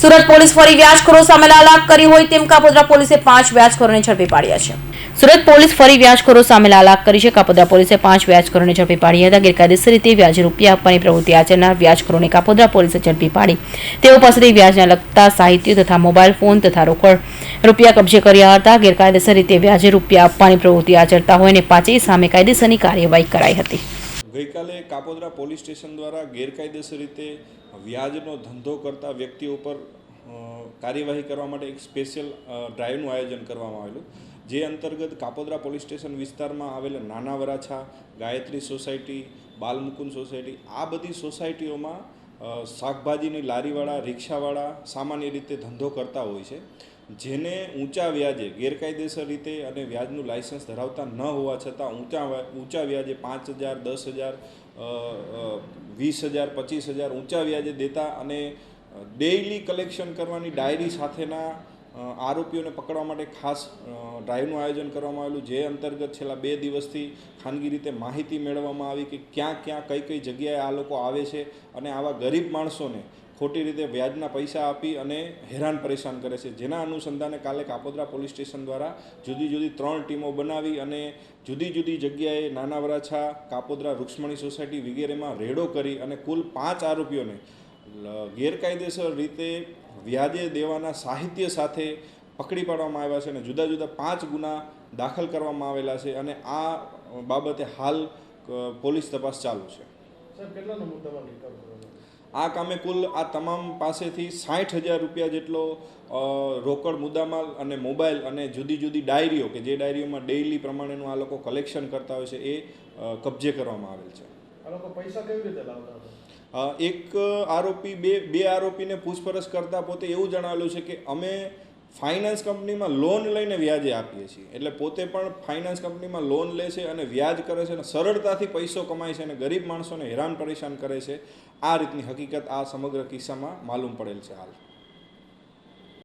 Surat police ફરી વ્યાજખોરો સામે લાલાક કરી હોય તેમ કાપોદ્રા પોલીસે 5 વ્યાજખોરોને ઝડપી પાડ્યા છે। સુરત પોલીસ ફરી વ્યાજખોરો સામે લાલાક કરી છે। કાપોદ્રા પોલીસે 5 વ્યાજખોરોને ઝડપી પાડ્યા હતા। ગેરકાયદેસર રીતે વ્યાજે રૂપિયા આપવાની પ્રવૃત્તિ આચરનાર વ્યાજખોરોને કાપોદ્રા પોલીસે ઝડપી પાડી તેઓ પાસેથી વ્યાજના લગતા સાહિત્ય તથા મોબાઈલ ફોન તથા રોકડ રૂપિયા કબજે કર્યા હતા। ગેરકાયદેસર રીતે વ્યાજે રૂપિયા આપવાની પ્રવૃત્તિ આચરતા હોય અને 5 સામે કાયદેસરની કાર્યવાહી કરાઈ હતી। ગઈકાલે કાપોદ્રા પોલીસ સ્ટેશન દ્વારા ગેરકાયદેસર રીતે વ્યાજનો ધંધો કરતા વ્યક્તિઓ પર કાર્યવાહી કરવા માટે એક સ્પેશિયલ ડ્રાઈવનું આયોજન કરવામાં આવેલું, જે અંતર્ગત કાપોદ્રા પોલીસ સ્ટેશન વિસ્તારમાં આવેલા નાના વરાછા, ગાયત્રી સોસાયટી, બાલમુકુંદ સોસાયટી, આ બધી સોસાયટીઓમાં શાકભાજીની લારીવાળા, રિક્ષાવાળા સામાન્ય રીતે ધંધો કરતા હોય છે, જેને ઊંચા વ્યાજે ગેરકાયદેસર રીતે અને વ્યાજનું લાયસન્સ ધરાવતા ન હોવા છતાં ઊંચા વ્યાજે 5,000, 10,000, 20,000, 25,000 ઊંચા વ્યાજે દેતા અને ડેઇલી કલેક્શન કરવાની ડાયરી સાથેના આરોપીઓને પકડવા માટે ખાસ ડ્રાઈવનું આયોજન કરવામાં આવેલું, જે અંતર્ગત છેલ્લા 2 દિવસથી ખાનગી રીતે માહિતી મેળવવામાં આવી કે ક્યાં ક્યાં કઈ જગ્યાએ આ લોકો આવે છે અને આવા ગરીબ માણસોને ખોટી રીતે વ્યાજના પૈસા આપી અને હેરાન પરેશાન કરે છે। જેના અનુસંધાને કાલે કાપોદ્રા પોલીસ સ્ટેશન દ્વારા જુદી જુદી 3 ટીમો બનાવી અને જુદી જુદી જગ્યાએ નાના વરાછા, કાપોદ્રા, રૂક્ષ્મણી સોસાયટી વગેરેમાં રેડો કરી અને કુલ 5 આરોપીઓને ગેરકાયદેસર રીતે વ્યાજે દેવાના સાહિત્ય સાથે પકડી પાડવામાં આવ્યા છે અને જુદા જુદા 5 ગુના દાખલ કરવામાં આવેલા છે અને આ બાબતે હાલ પોલીસ તપાસ ચાલુ છે। આ કામે કુલ આ તમામ પાસેથી 60,000 રૂપિયા જેટલો રોકડ મુદ્દામાલ અને મોબાઈલ અને જુદી જુદી ડાયરીઓ કે જે ડાયરીઓમાં ડેઇલી પ્રમાણેનું આ લોકો કલેક્શન કરતા હોય છે એ કબજે કરવામાં આવેલ છે। આ લોકો પૈસા કેવી રીતે લાવતા હતા? એક આરોપી બે આરોપીને પૂછપરછ કરતાં પોતે એવું જણાવેલું છે કે અમે ફાઇનાન્સ કંપનીમાં લોન લઈને વ્યાજે આપીએ છીએ, એટલે પોતે પણ ફાઇનાન્સ કંપનીમાં લોન લે છે અને વ્યાજ કરે છે અને સરળતાથી પૈસો કમાય છે અને ગરીબ માણસોને હેરાન પરેશાન કરે છે। આ રીતની હકીકત આ સમગ્ર કિસ્સામાં માલુમ પડેલ છે હાલ।